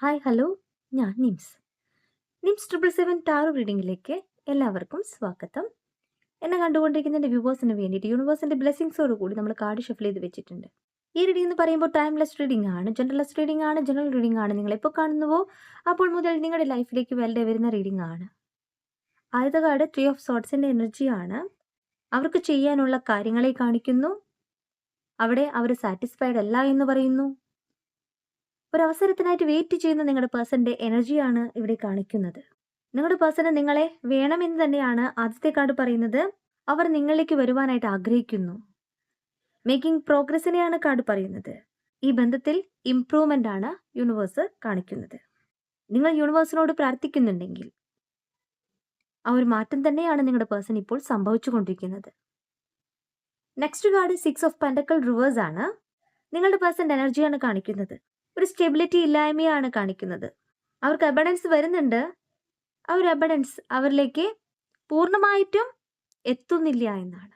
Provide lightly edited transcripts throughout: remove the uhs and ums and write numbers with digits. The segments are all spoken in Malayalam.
ഹായ് ഹലോ, ഞാൻ നിംസ് 777 ടാറോ റീഡിങ്ങിലേക്ക് എല്ലാവർക്കും സ്വാഗതം. എന്നെ കണ്ടുകൊണ്ടിരിക്കുന്ന എൻ്റെ വ്യൂവേഴ്സിന് വേണ്ടിയിട്ട് യൂണിവേഴ്സിൻ്റെ ബ്ലെസ്സിങ്സോട് കൂടി നമ്മൾ കാർഡ് ഷഫിൾ ചെയ്ത് വെച്ചിട്ടുണ്ട്. ഈ റീഡിംഗ് എന്ന് പറയുമ്പോൾ ടൈംലെസ് റീഡിംഗ് ആണ്, ജനറൽലെസ് റീഡിംഗ് ആണ്, ജനറൽ റീഡിംഗ് ആണ്. നിങ്ങളെപ്പോൾ കാണുന്നുവോ അപ്പോൾ മുതൽ നിങ്ങളുടെ ലൈഫിലേക്ക് വെറുതെ വരുന്ന റീഡിംഗ് ആണ്. ആദ്യത്തെ കാർഡ് 3 ഓഫ് സോർട്സിൻ്റെ എനർജിയാണ്. അവർക്ക് ചെയ്യാനുള്ള കാര്യങ്ങളെ കാണിക്കുന്നു. അവിടെ അവർ സാറ്റിസ്ഫൈഡ് അല്ല എന്ന് പറയുന്നു. ഒരു അവസരത്തിനായിട്ട് വെയിറ്റ് ചെയ്യുന്ന നിങ്ങളുടെ പേഴ്സന്റെ എനർജിയാണ് ഇവിടെ കാണിക്കുന്നത്. നിങ്ങളുടെ പേഴ്സണ് നിങ്ങളെ വേണമെന്ന് തന്നെയാണ് ആദ്യത്തെ കാർഡ് പറയുന്നത്. അവർ നിങ്ങളിലേക്ക് വരുവാനായിട്ട് ആഗ്രഹിക്കുന്നു. മേക്കിംഗ് പ്രോഗ്രസിനെയാണ് കാർഡ് പറയുന്നത്. ഈ ബന്ധത്തിൽ ഇംപ്രൂവ്മെന്റ് ആണ് യൂണിവേഴ്സ് കാണിക്കുന്നത്. നിങ്ങൾ യൂണിവേഴ്സിനോട് പ്രാർത്ഥിക്കുന്നുണ്ടെങ്കിൽ ആ ഒരു മാറ്റം തന്നെയാണ് നിങ്ങളുടെ പേഴ്സൺ ഇപ്പോൾ സംഭവിച്ചുകൊണ്ടിരിക്കുന്നത്. Next card 6 of pentacle reverse ആണ്. നിങ്ങളുടെ പേഴ്സന്റെ എനർജിയാണ് കാണിക്കുന്നത്. ഒരു സ്റ്റെബിലിറ്റി ഇല്ലായ്മയാണ് കാണിക്കുന്നത്. അവർക്ക് അബഡൻസ് വരുന്നുണ്ട്. ആ ഒരു അബഡൻസ് അവരിലേക്ക് പൂർണ്ണമായിട്ടും എത്തുന്നില്ല എന്നാണ്.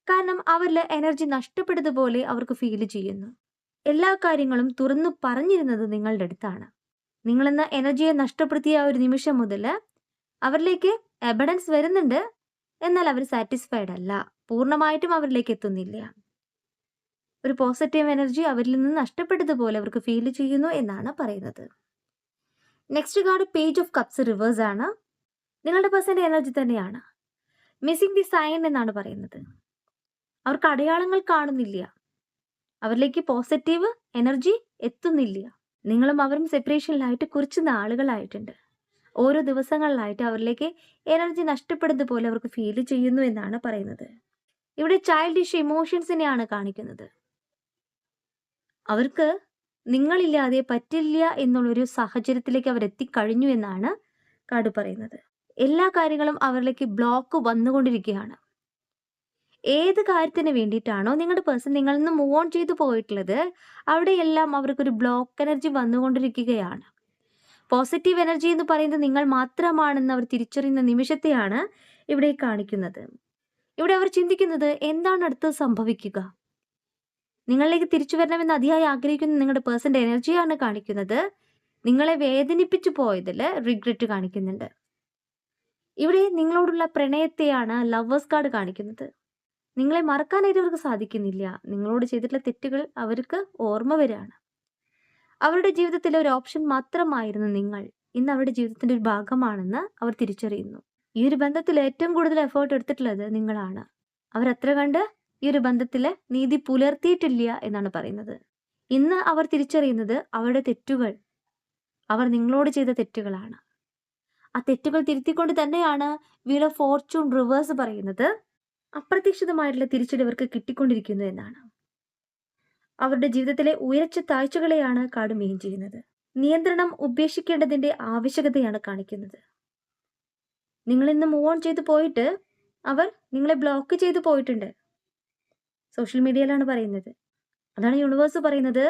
കാരണം അവരിൽ എനർജി നഷ്ടപ്പെട്ടതുപോലെ അവർക്ക് ഫീൽ ചെയ്യുന്നു. എല്ലാ കാര്യങ്ങളും തുറന്നു പറഞ്ഞിരുന്നത് നിങ്ങളുടെ അടുത്താണ്. നിങ്ങളെന്ന എനർജിയെ നഷ്ടപ്പെടുത്തിയ ആ ഒരു നിമിഷം മുതൽ അവരിലേക്ക് അബഡൻസ് വരുന്നുണ്ട്. എന്നാൽ അവർ സാറ്റിസ്ഫൈഡ് അല്ല, പൂർണ്ണമായിട്ടും അവരിലേക്ക് എത്തുന്നില്ല. ഒരു പോസിറ്റീവ് എനർജി അവരിൽ നിന്ന് നഷ്ടപ്പെട്ടതുപോലെ അവർക്ക് ഫീൽ ചെയ്യുന്നു എന്നാണ് പറയുന്നത്. Next card page of cups reverse ആണ്. നിങ്ങളുടെ പേഴ്സന്റെ എനർജി തന്നെയാണ്. മിസ്സിംഗ് ദി സൈൻ എന്നാണ് പറയുന്നത്. അവർക്ക് അടയാളങ്ങൾ കാണുന്നില്ല. അവരിലേക്ക് പോസിറ്റീവ് എനർജി എത്തുന്നില്ല. നിങ്ങളും അവരും സെപ്പറേഷനിലായിട്ട് കുറച്ച് നാളുകളായിട്ടുണ്ട്. ഓരോ ദിവസങ്ങളിലായിട്ട് അവരിലേക്ക് എനർജി നഷ്ടപ്പെടുന്നത് പോലെ അവർക്ക് ഫീൽ ചെയ്യുന്നു എന്നാണ് പറയുന്നത്. ഇവിടെ ചൈൽഡിഷ് ഇമോഷൻസിനെയാണ് കാണിക്കുന്നത്. അവർക്ക് നിങ്ങളില്ലാതെ പറ്റില്ല എന്നുള്ളൊരു സാഹചര്യത്തിലേക്ക് അവർ എത്തിക്കഴിഞ്ഞു എന്നാണ് കാർഡ് പറയുന്നത്. എല്ലാ കാര്യങ്ങളും അവരിലേക്ക് ബ്ലോക്ക് വന്നുകൊണ്ടിരിക്കുകയാണ്. ഏത് കാര്യത്തിന് വേണ്ടിയിട്ടാണോ നിങ്ങളുടെ പേഴ്സൺ നിങ്ങളിൽ നിന്ന് മൂവ് ഓൺ ചെയ്തു പോയിട്ടുള്ളത്, അവിടെയെല്ലാം അവർക്കൊരു ബ്ലോക്ക് എനർജി വന്നുകൊണ്ടിരിക്കുകയാണ്. പോസിറ്റീവ് എനർജി എന്ന് പറയുന്നത് നിങ്ങൾ മാത്രമാണെന്ന് അവർ തിരിച്ചറിയുന്ന നിമിഷത്തെയാണ് ഇവിടെ കാണിക്കുന്നത്. ഇവിടെ അവർ ചിന്തിക്കുന്നത് എന്താണ് അടുത്ത് സംഭവിക്കുക. നിങ്ങളിലേക്ക് തിരിച്ചു വരണമെന്ന് അതിയായി ആഗ്രഹിക്കുന്ന നിങ്ങളുടെ പേഴ്സന്റെ എനർജിയാണ് കാണിക്കുന്നത്. നിങ്ങളെ വേദനിപ്പിച്ചു പോയതിൽ റിഗ്രറ്റ് കാണിക്കുന്നുണ്ട്. ഇവിടെ നിങ്ങളോടുള്ള പ്രണയത്തെയാണ് ലവേഴ്സ് കാർഡ് കാണിക്കുന്നത്. നിങ്ങളെ മറക്കാനായിട്ട് അവർക്ക് സാധിക്കുന്നില്ല. നിങ്ങളോട് ചെയ്തിട്ടുള്ള തെറ്റുകൾ അവർക്ക് ഓർമ്മ വരികയാണ്. അവരുടെ ജീവിതത്തിലെ ഒരു ഓപ്ഷൻ മാത്രമായിരുന്നു നിങ്ങൾ. ഇന്ന് അവരുടെ ജീവിതത്തിന്റെ ഒരു ഭാഗമാണെന്ന് അവർ തിരിച്ചറിയുന്നു. ഈ ഒരു ബന്ധത്തിൽ ഏറ്റവും കൂടുതൽ എഫേർട്ട് എടുത്തിട്ടുള്ളത് നിങ്ങളാണ്. അവരത്ര കണ്ട് ഈ ഒരു ബന്ധത്തില് നീതി പുലർത്തിയിട്ടില്ല എന്നാണ് പറയുന്നത്. ഇന്ന് അവർ തിരിച്ചറിയുന്നത് അവരുടെ തെറ്റുകൾ, അവർ നിങ്ങളോട് ചെയ്ത തെറ്റുകളാണ്. ആ തെറ്റുകൾ തിരുത്തിക്കൊണ്ട് തന്നെയാണ് വീൽ ഓഫ് ഫോർച്യൂൺ റിവേഴ്സ് പറയുന്നത്. അപ്രതീക്ഷിതമായിട്ടുള്ള തിരിച്ചടി അവർക്ക് കിട്ടിക്കൊണ്ടിരിക്കുന്നു എന്നാണ്. അവരുടെ ജീവിതത്തിലെ ഉയർച്ച താഴ്ചകളെയാണ് കാർഡ് മെയിൻ ചെയ്യുന്നത്. നിയന്ത്രണം ഉപേക്ഷിക്കേണ്ടതിന്റെ ആവശ്യകതയാണ് കാണിക്കുന്നത്. നിങ്ങൾ ഇന്ന് മൂവ് ഓൺ ചെയ്ത് പോയിട്ട് അവർ നിങ്ങളെ ബ്ലോക്ക് ചെയ്ത് പോയിട്ടുണ്ട്. സോഷ്യൽ മീഡിയയിലാണ് പറയുന്നത്. അതാണ് യൂണിവേഴ്സ് പറയുന്നത്.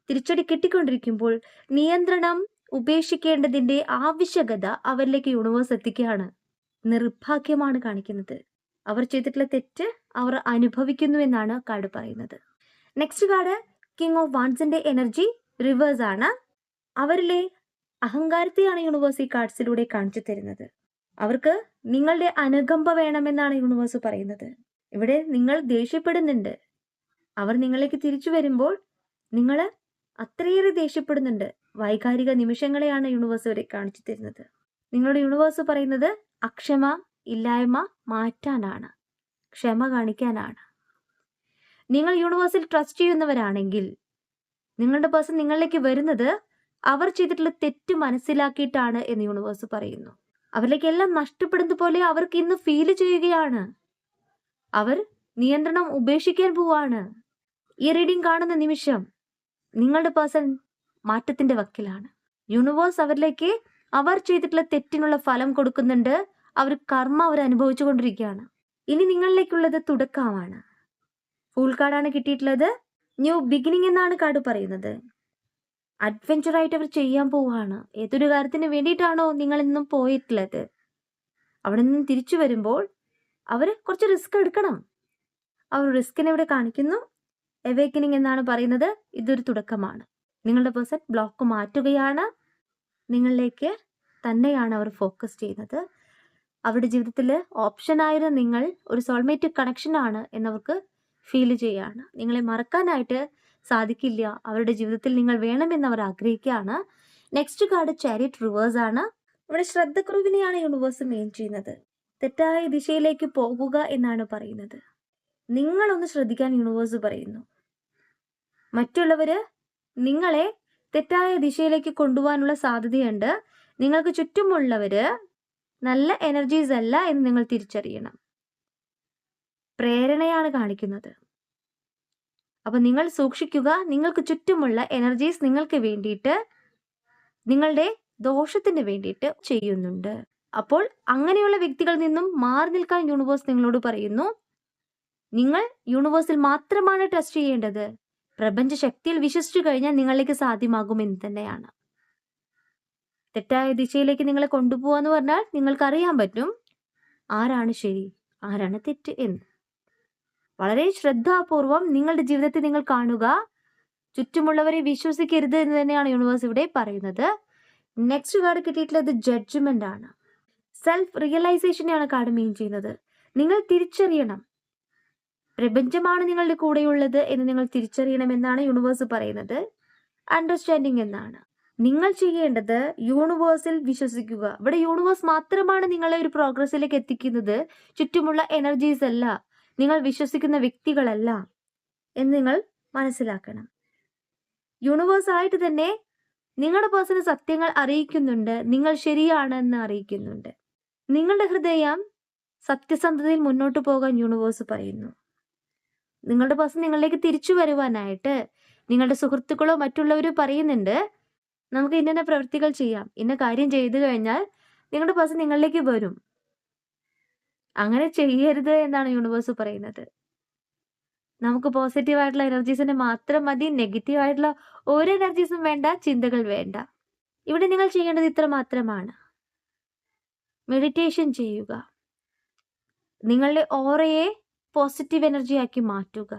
തിരിച്ചടി കിട്ടിക്കൊണ്ടിരിക്കുമ്പോൾ നിയന്ത്രണം ഉപേക്ഷിക്കേണ്ടതിന്റെ ആവശ്യകത അവരിലേക്ക് യൂണിവേഴ്സ് എത്തിക്കുകയാണ്. നിർഭാഗ്യമാണ് കാണിക്കുന്നത്. അവർ ചെയ്തിട്ടുള്ള തെറ്റ് അവർ അനുഭവിക്കുന്നു എന്നാണ് കാർഡ് പറയുന്നത്. നെക്സ്റ്റ് കാർഡ് കിങ് ഓഫ് വാൻസിന്റെ എനർജി റിവേഴ്സ് ആണ്. അവരിലെ അഹങ്കാരത്തെയാണ് യൂണിവേഴ്സ് ഈ കാർഡ്സിലൂടെ കാണിച്ചു തരുന്നത്. അവർക്ക് നിങ്ങളുടെ അനുകമ്പ വേണമെന്നാണ് യൂണിവേഴ്സ് പറയുന്നത്. ഇവിടെ നിങ്ങൾ ദേഷ്യപ്പെടുന്നുണ്ട്. അവർ നിങ്ങളിലേക്ക് തിരിച്ചു വരുമ്പോൾ നിങ്ങൾ അത്രയേറെ ദേഷ്യപ്പെടുന്നുണ്ട്. വൈകാരിക നിമിഷങ്ങളെയാണ് യൂണിവേഴ്സ് ഇവിടെ കാണിച്ചു തരുന്നത്. നിങ്ങളുടെ യൂണിവേഴ്സ് പറയുന്നത് അക്ഷമ ഇല്ലായ്മ മാറ്റാനാണ്, ക്ഷമ കാണിക്കാനാണ്. നിങ്ങൾ യൂണിവേഴ്സിൽ ട്രസ്റ്റ് ചെയ്യുന്നവരാണെങ്കിൽ നിങ്ങളുടെ പേഴ്സൺ നിങ്ങളിലേക്ക് വരുന്നത് അവർ ചെയ്തിട്ടുള്ള തെറ്റ് മനസ്സിലാക്കിയിട്ടാണ് എന്ന് യൂണിവേഴ്സ് പറയുന്നു. അവരിലേക്ക് എല്ലാം നഷ്ടപ്പെടുന്നത് പോലെ അവർക്ക് ഇന്ന് ഫീൽ ചെയ്യുകയാണ്. അവർ നിയന്ത്രണം ഉപേക്ഷിക്കാൻ പോവാണ്. ഈ റീഡിംഗ് കാണുന്ന നിമിഷം നിങ്ങളുടെ പേഴ്സൺ മാറ്റത്തിന്റെ വക്കിലാണ്. യൂണിവേഴ്സ് അവരിലേക്ക് അവർ ചെയ്തിട്ടുള്ള തെറ്റിനുള്ള ഫലം കൊടുക്കുന്നുണ്ട്. കർമ്മ അവർ അനുഭവിച്ചു കൊണ്ടിരിക്കുകയാണ്. ഇനി നിങ്ങളിലേക്കുള്ളത് തുടക്കമാണ്. ഫൂൾ കാർഡാണ് കിട്ടിയിട്ടുള്ളത്. ന്യൂ ബിഗിനിങ് എന്നാണ് കാർഡ് പറയുന്നത്. അഡ്വെഞ്ചർ ആയിട്ട് അവർ ചെയ്യാൻ പോവാണ്. ഏതൊരു കാര്യത്തിന് വേണ്ടിയിട്ടാണോ നിങ്ങൾ ഇന്നും പോയിട്ടുള്ളത്, അവിടെ നിന്നും തിരിച്ചു വരുമ്പോൾ അവർ കുറച്ച് റിസ്ക് എടുക്കണം. അവർ റിസ്കിനെ ഇവിടെ കാണിക്കുന്നു. എവേക്കനിങ് എന്നാണ് പറയുന്നത്. ഇതൊരു തുടക്കമാണ്. നിങ്ങളുടെ പേഴ്സൺ ബ്ലോക്ക് മാറ്റുകയാണ്. നിങ്ങളിലേക്ക് തന്നെയാണ് അവർ ഫോക്കസ് ചെയ്യുന്നത്. അവരുടെ ജീവിതത്തിൽ ഓപ്ഷനായിരുന്ന നിങ്ങൾ ഒരു സോൾമേറ്റ് കണക്ഷനാണ് എന്നവർക്ക് ഫീൽ ചെയ്യുകയാണ്. നിങ്ങളെ മറക്കാനായിട്ട് സാധിക്കില്ല. അവരുടെ ജീവിതത്തിൽ നിങ്ങൾ വേണമെന്ന് അവർ ആഗ്രഹിക്കുകയാണ്. നെക്സ്റ്റ് കാർഡ് ചാരിയറ്റ് റിവേഴ്സ് ആണ്. ഇവിടെ ശ്രദ്ധക്കുറവിനെയാണ് യൂണിവേഴ്സ് മെയിൻ ചെയ്യുന്നത്. തെറ്റായ ദിശയിലേക്ക് പോകുക എന്നാണ് പറയുന്നത്. നിങ്ങളൊന്ന് ശ്രദ്ധിക്കാൻ യൂണിവേഴ്സ് പറയുന്നു. മറ്റുള്ളവര് നിങ്ങളെ തെറ്റായ ദിശയിലേക്ക് കൊണ്ടുപോകാനുള്ള സാധ്യതയുണ്ട്. നിങ്ങൾക്ക് ചുറ്റുമുള്ളവര് നല്ല എനർജീസ് അല്ല എന്ന് നിങ്ങൾ തിരിച്ചറിയണം. പ്രേരണയാണ് കാണിക്കുന്നത്. അപ്പൊ നിങ്ങൾ സൂക്ഷിക്കുക. നിങ്ങൾക്ക് ചുറ്റുമുള്ള എനർജീസ് നിങ്ങൾക്ക് വേണ്ടിയിട്ട്, നിങ്ങളുടെ ദോഷത്തിന് വേണ്ടിയിട്ട് ചെയ്യുന്നുണ്ട്. അപ്പോൾ അങ്ങനെയുള്ള വ്യക്തികളിൽ നിന്നും മാറി നിൽക്കാൻ യൂണിവേഴ്സ് നിങ്ങളോട് പറയുന്നു. നിങ്ങൾ യൂണിവേഴ്സിൽ മാത്രമാണ് ട്രസ്റ്റ് ചെയ്യേണ്ടത്. പ്രപഞ്ച ശക്തിയിൽ വിശ്വസിച്ചു കഴിഞ്ഞാൽ നിങ്ങളിലേക്ക് സാധ്യമാകുമെന്ന് തന്നെയാണ്. തെറ്റായ ദിശയിലേക്ക് നിങ്ങളെ കൊണ്ടുപോകാന്ന് പറഞ്ഞാൽ നിങ്ങൾക്ക് അറിയാൻ പറ്റും ആരാണ് ശരി, ആരാണ് തെറ്റ് എന്ന്. വളരെ ശ്രദ്ധാപൂർവം നിങ്ങളുടെ ജീവിതത്തിൽ നിങ്ങൾ കാണുക. ചുറ്റുമുള്ളവരെ വിശ്വസിക്കരുത് എന്ന് തന്നെയാണ് യൂണിവേഴ്സ് ഇവിടെ പറയുന്നത്. നെക്സ്റ്റ് കാർഡ് കിട്ടിയിട്ടുള്ളത് ജഡ്ജ്മെന്റ് ആണ്. സെൽഫ് റിയലൈസേഷനെയാണ് കാർഡ് മീൻ ചെയ്യുന്നത്. നിങ്ങൾ തിരിച്ചറിയണം, പ്രപഞ്ചമാണ് നിങ്ങളുടെ കൂടെയുള്ളത് എന്ന് നിങ്ങൾ തിരിച്ചറിയണം എന്നാണ് യൂണിവേഴ്സ് പറയുന്നത്. അണ്ടർസ്റ്റാൻഡിങ് എന്നാണ്. നിങ്ങൾ ചെയ്യേണ്ടത് യൂണിവേഴ്സിൽ വിശ്വസിക്കുക. ഇവിടെ യൂണിവേഴ്സ് മാത്രമാണ് നിങ്ങളെ ഒരു പ്രോഗ്രസ്സിലേക്ക് എത്തിക്കുന്നത്. ചുറ്റുമുള്ള എനർജീസ് അല്ല, നിങ്ങൾ വിശ്വസിക്കുന്ന വ്യക്തികളല്ല എന്ന് നിങ്ങൾ മനസ്സിലാക്കണം. യൂണിവേഴ്സ് ആയിട്ട് തന്നെ നിങ്ങളുടെ പേഴ്സണ് സത്യങ്ങൾ അറിയിക്കുന്നുണ്ട്. നിങ്ങൾ ശരിയാണെന്ന് അറിയിക്കുന്നുണ്ട്. നിങ്ങളുടെ ഹൃദയം സത്യസന്ധതയിൽ മുന്നോട്ട് പോകാൻ യൂണിവേഴ്സ് പറയുന്നു. നിങ്ങളുടെ പേഴ്സൺ നിങ്ങളിലേക്ക് തിരിച്ചു വരുവാനായിട്ട് നിങ്ങളുടെ സുഹൃത്തുക്കളോ മറ്റുള്ളവരോ പറയുന്നുണ്ട്, നമുക്ക് ഇന്ന പ്രവൃത്തികൾ ചെയ്യാം, ഇന്ന കാര്യം ചെയ്തു കഴിഞ്ഞാൽ നിങ്ങളുടെ പേഴ്സൺ നിങ്ങളിലേക്ക് വരും. അങ്ങനെ ചെയ്യരുത് എന്നാണ് യൂണിവേഴ്സ് പറയുന്നത്. നമുക്ക് പോസിറ്റീവ് ആയിട്ടുള്ള എനർജീസിന് മാത്രം മതി. നെഗറ്റീവ് ആയിട്ടുള്ള ഒരു എനർജീസും വേണ്ട, ചിന്തകൾ വേണ്ട. ഇവിടെ നിങ്ങൾ ചെയ്യേണ്ടത് ഇത്ര മാത്രമാണ്. മെഡിറ്റേഷൻ ചെയ്യുക. നിങ്ങളുടെ ഓറയെ പോസിറ്റീവ് എനർജി ആക്കി മാറ്റുക.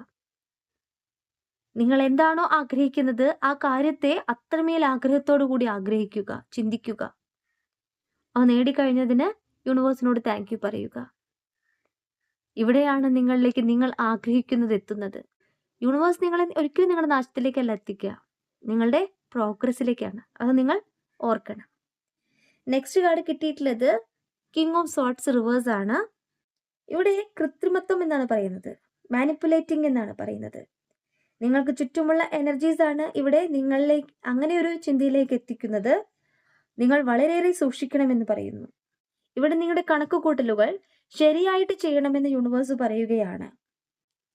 നിങ്ങൾ എന്താണോ ആഗ്രഹിക്കുന്നത് ആ കാര്യത്തെ അത്രമേൽ ആഗ്രഹത്തോടു കൂടി ആഗ്രഹിക്കുക, ചിന്തിക്കുക. അത് നേടിക്കഴിഞ്ഞതിന് യൂണിവേഴ്സിനോട് താങ്ക് യു പറയുക. ഇവിടെയാണ് നിങ്ങളിലേക്ക് നിങ്ങൾ ആഗ്രഹിക്കുന്നത് എത്തുന്നത്. യൂണിവേഴ്സ് നിങ്ങളെ ഒരിക്കലും നിങ്ങളുടെ നാശത്തിലേക്കല്ല എത്തിക്കുക, നിങ്ങളുടെ പ്രോഗ്രസ്സിലേക്കാണ്. അത് നിങ്ങൾ ഓർക്കണം. നെക്സ്റ്റ് കാർഡ് കിട്ടിയിട്ടുള്ളത് കിങ് ഓഫ് സോർട്സ് റിവേഴ്സ് ആണ്. ഇവിടെ കൃത്രിമത്വം എന്നാണ് പറയുന്നത്, മാനിപ്പുലേറ്റിംഗ് എന്നാണ് പറയുന്നത്. നിങ്ങൾക്ക് ചുറ്റുമുള്ള എനർജീസ് ആണ് ഇവിടെ നിങ്ങളിലേക്ക് അങ്ങനെ ഒരു ചിന്തയിലേക്ക് എത്തിക്കുന്നത്. നിങ്ങൾ വളരെയേറെ സൂക്ഷിക്കണമെന്ന് പറയുന്നു. ഇവിടെ നിങ്ങളുടെ കണക്കുകൂട്ടലുകൾ ശരിയായിട്ട് ചെയ്യണമെന്ന് യൂണിവേഴ്സ് പറയുകയാണ്.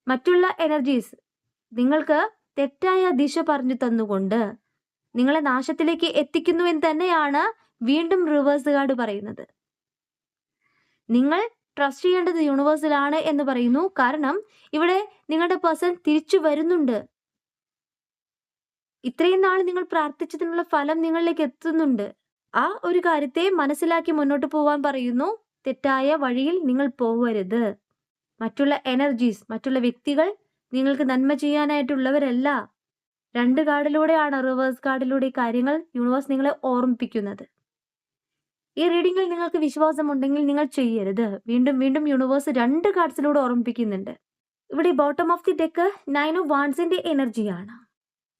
മറ്റുള്ള എനർജീസ് നിങ്ങൾക്ക് തെറ്റായ ദിശ പറഞ്ഞു തന്നുകൊണ്ട് നിങ്ങളെ നാശത്തിലേക്ക് എത്തിക്കുന്നു എന്ന് തന്നെയാണ് വീണ്ടും റിവേഴ്സ് കാർഡ് പറയുന്നത്. നിങ്ങൾ ട്രസ്റ്റ് ചെയ്യേണ്ടത് യൂണിവേഴ്സിലാണ് എന്ന് പറയുന്നു. കാരണം ഇവിടെ നിങ്ങളുടെ പേഴ്സൺ തിരിച്ചു വരുന്നുണ്ട്. ഇത്രയും നാൾ നിങ്ങൾ പ്രാർത്ഥിച്ചതിനുള്ള ഫലം നിങ്ങളിലേക്ക് എത്തുന്നുണ്ട്. ആ ഒരു കാര്യത്തെ മനസ്സിലാക്കി മുന്നോട്ട് പോവാൻ പറയുന്നു. തെറ്റായ വഴിയിൽ നിങ്ങൾ പോവരുത്. മറ്റുള്ള എനർജീസ്, മറ്റുള്ള വ്യക്തികൾ നിങ്ങൾക്ക് നന്മ ചെയ്യാനായിട്ടുള്ളവരല്ല. 2 കാർഡിലൂടെയാണ്, റിവേഴ്സ് കാർഡിലൂടെ കാര്യങ്ങൾ യൂണിവേഴ്സ് നിങ്ങളെ ഓർമ്മിപ്പിക്കുന്നത്. ഈ റീഡിങ്ങിൽ നിങ്ങൾക്ക് വിശ്വാസമുണ്ടെങ്കിൽ നിങ്ങൾ ചെയ്യരുത്. വീണ്ടും വീണ്ടും യൂണിവേഴ്സ് 2 കാർഡ്സിലൂടെ ഓർമ്മിപ്പിക്കുന്നുണ്ട്. ഇവിടെ bottom of the deck 9 of വാൻസിന്റെ എനർജിയാണ്.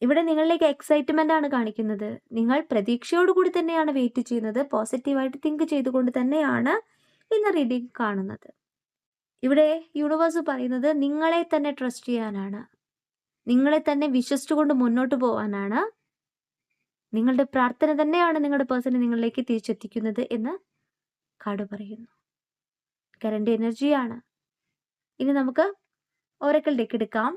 ഇവിടെ നിങ്ങളിലേക്ക് എക്സൈറ്റ്മെന്റ് ആണ് കാണിക്കുന്നത്. നിങ്ങൾ പ്രതീക്ഷയോടുകൂടി തന്നെയാണ് വെയിറ്റ് ചെയ്യുന്നത്. പോസിറ്റീവായിട്ട് തിങ്ക് ചെയ്തുകൊണ്ട് തന്നെയാണ് ഇന്ന് റീഡിംഗ് കാണുന്നത്. ഇവിടെ യൂണിവേഴ്സ് പറയുന്നത് നിങ്ങളെ തന്നെ ട്രസ്റ്റ് ചെയ്യാനാണ്, നിങ്ങളെ തന്നെ വിശ്വസിച്ചുകൊണ്ട് മുന്നോട്ട് പോകാനാണ്. നിങ്ങളുടെ പ്രാർത്ഥന തന്നെയാണ് നിങ്ങളുടെ പേഴ്സണെ നിങ്ങളിലേക്ക് തിരിച്ചെത്തിക്കുന്നത് എന്ന് കാർഡ് പറയുന്നു. കറണ്ട് എനർജിയാണ്. ഇനി നമുക്ക് ഓറക്കിൾ ഡെക്ക് എടുക്കാം.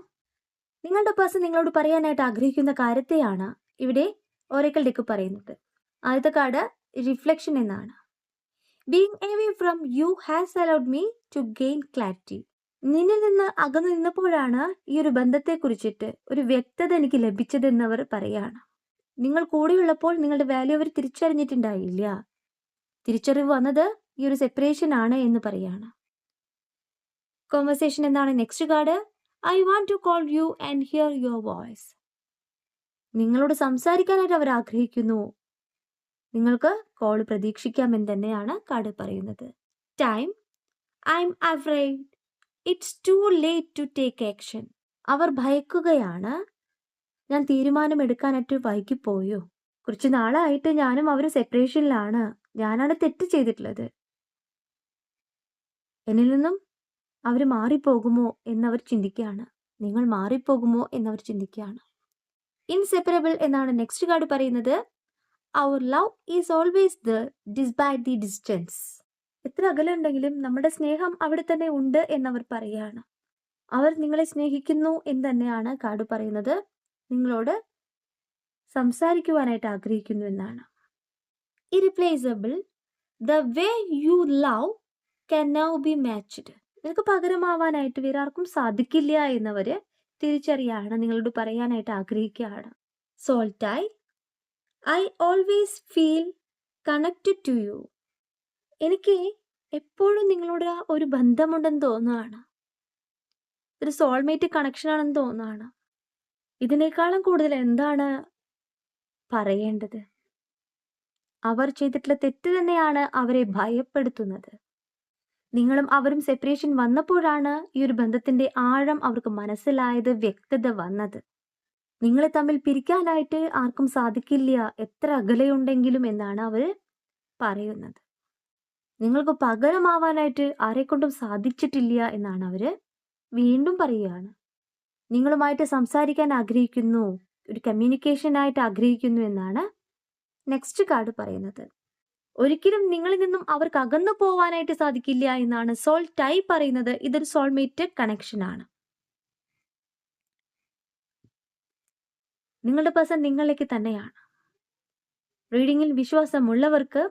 നിങ്ങളുടെ പേഴ്സൺ നിങ്ങളോട് പറയാനായിട്ട് ആഗ്രഹിക്കുന്ന കാര്യത്തെയാണ് ഇവിടെ ഓറക്കിൾ ഡെക്ക് പറയുന്നത്. ആദ്യത്തെ കാർഡ് റിഫ്ലക്ഷൻ എന്നാണ്. Being away from you has allowed me to gain clarity. നിന്നിൽ നിന്ന് അകന്നു നിന്നപ്പോഴാണ് ഈ ഒരു ബന്ധത്തെ കുറിച്ചിട്ട് ഒരു വ്യക്തത എനിക്ക് ലഭിച്ചതെന്നവർ പറയാണ്. നിങ്ങൾ കൂടെയുള്ളപ്പോൾ നിങ്ങളുടെ വാല്യൂ അവർ തിരിച്ചറിഞ്ഞിട്ടുണ്ടായില്ല. തിരിച്ചറിവ് വന്നത് ഈ ഒരു സെപ്പറേഷൻ ആണ് എന്ന് പറയാണ്. കോൺവെർസേഷൻ എന്നാണ് next card. I want to call you and hear your voice. നിങ്ങളോട് സംസാരിക്കാനായിട്ട് അവർ ആഗ്രഹിക്കുന്നു. നിങ്ങൾക്ക് കോൾ പ്രതീക്ഷിക്കാമെന്ന് തന്നെയാണ് കാർഡ് പറയുന്നത്. Time, I'm afraid it's too late to take action. അവർ ഭയക്കുകയാണ്. ഞാൻ തീരുമാനമെടുക്കാനായിട്ട് വൈകിപ്പോയോ? കുറച്ച് നാളായിട്ട് ഞാനും അവരും സെപ്പറേഷനിലാണ്. ഞാനാണ് തെറ്റ് ചെയ്തിട്ടുള്ളത്. എന്നിൽ നിന്നും അവർ മാറിപ്പോകുമോ എന്നവർ ചിന്തിക്കുകയാണ്. നിങ്ങൾ മാറിപ്പോകുമോ എന്നവർ ചിന്തിക്കുകയാണ്. ഇൻസെപ്പറബിൾ എന്നാണ് നെക്സ്റ്റ് കാർഡ് പറയുന്നത്. അവർ love is always there despite the distance. എത്ര അകലുണ്ടെങ്കിലും നമ്മുടെ സ്നേഹം അവിടെ തന്നെ ഉണ്ട് എന്നവർ പറയുകയാണ്. അവർ നിങ്ങളെ സ്നേഹിക്കുന്നു എന്ന് തന്നെയാണ് കാർഡ് പറയുന്നത്. നിങ്ങളോട് സംസാരിക്കുവാനായിട്ട് ആഗ്രഹിക്കുന്നു എന്നാണ്. Irreplaceable, the way you love can now be matched. നിനക്ക് പകരമാവാനായിട്ട് വേറെ ആർക്കും സാധിക്കില്ല എന്നവര് തിരിച്ചറിയാണ്, നിങ്ങളോട് പറയാനായിട്ട് ആഗ്രഹിക്കുകയാണ്. സോൾട്ടായി, I always feel connected to you. എനിക്ക് എപ്പോഴും നിങ്ങളോട് ഒരു ബന്ധമുണ്ടെന്ന് തോന്നുകയാണ്. ഒരു സോൾമേറ്റ് കണക്ഷൻ ആണെന്ന് തോന്നുകയാണ്. ഇതിനേക്കാളും കൂടുതൽ എന്താണ് പറയേണ്ടത്? അവർ ചെയ്തിട്ടുള്ള തെറ്റ് തന്നെയാണ് അവരെ ഭയപ്പെടുത്തുന്നത്. നിങ്ങളും അവരും സെപ്പറേഷൻ വന്നപ്പോഴാണ് ഈ ഒരു ബന്ധത്തിന്റെ ആഴം അവർക്ക് മനസ്സിലായത്, വ്യക്തത വന്നത്. നിങ്ങളെ തമ്മിൽ പിരിക്കാനായിട്ട് ആർക്കും സാധിക്കില്ല, എത്ര അകലെയുണ്ടെങ്കിലും എന്നാണ് അവർ പറയുന്നത്. നിങ്ങൾക്ക് പകരമാവാനായിട്ട് ആരെക്കൊണ്ടും സാധിച്ചിട്ടില്ല എന്നാണ് അവര് വീണ്ടും പറയുകയാണ്. നിങ്ങളുമായിട്ട് സംസാരിക്കാൻ ആഗ്രഹിക്കുന്നു, ഒരു കമ്മ്യൂണിക്കേഷനായിട്ട് ആഗ്രഹിക്കുന്നു എന്നാണ് നെക്സ്റ്റ് കാർഡ് പറയുന്നത്. ഒരിക്കലും നിങ്ങളിൽ നിന്നും അവർക്ക് അകന്നു പോവാനായിട്ട് സാധിക്കില്ല എന്നാണ് സോൾ ടൈ പറയുന്നത്. ഇതൊരു സോൾമേറ്റ് കണക്ഷൻ ആണ്. നിങ്ങളുടെ പേഴ്സൺ നിങ്ങളിലേക്ക് തന്നെയാണ്. റീഡിങ്ങിൽ വിശ്വാസമുള്ളവർക്ക്,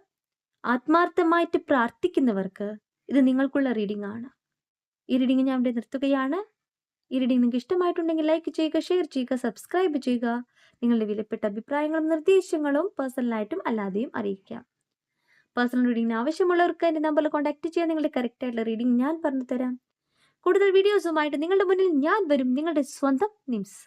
ആത്മാർത്ഥമായിട്ട് പ്രാർത്ഥിക്കുന്നവർക്ക് ഇത് നിങ്ങൾക്കുള്ള റീഡിംഗ് ആണ്. ഈ റീഡിംഗ് ഞാൻ ഇവിടെ നിർത്തുകയാണ്. ഈ റീഡിംഗ് നിങ്ങൾക്ക് ഇഷ്ടമായിട്ടുണ്ടെങ്കിൽ ലൈക്ക് ചെയ്യുക, ഷെയർ ചെയ്യുക, സബ്സ്ക്രൈബ് ചെയ്യുക. നിങ്ങളുടെ വിലപ്പെട്ട അഭിപ്രായങ്ങളും നിർദ്ദേശങ്ങളും പേഴ്സണലായിട്ടും അല്ലാതെയും അറിയിക്കാം. പേഴ്സണൽ റീഡിങ്ങിന് ആവശ്യമുള്ളവർക്ക് എൻ്റെ നമ്പറിൽ കോൺടാക്ട് ചെയ്യാൻ. നിങ്ങളുടെ കറക്റ്റ് ആയിട്ടുള്ള റീഡിംഗ് ഞാൻ പറഞ്ഞു തരാം. കൂടുതൽ വീഡിയോസുമായിട്ട് നിങ്ങളുടെ മുന്നിൽ ഞാൻ വരും. നിങ്ങളുടെ സ്വന്തം നിംസ്.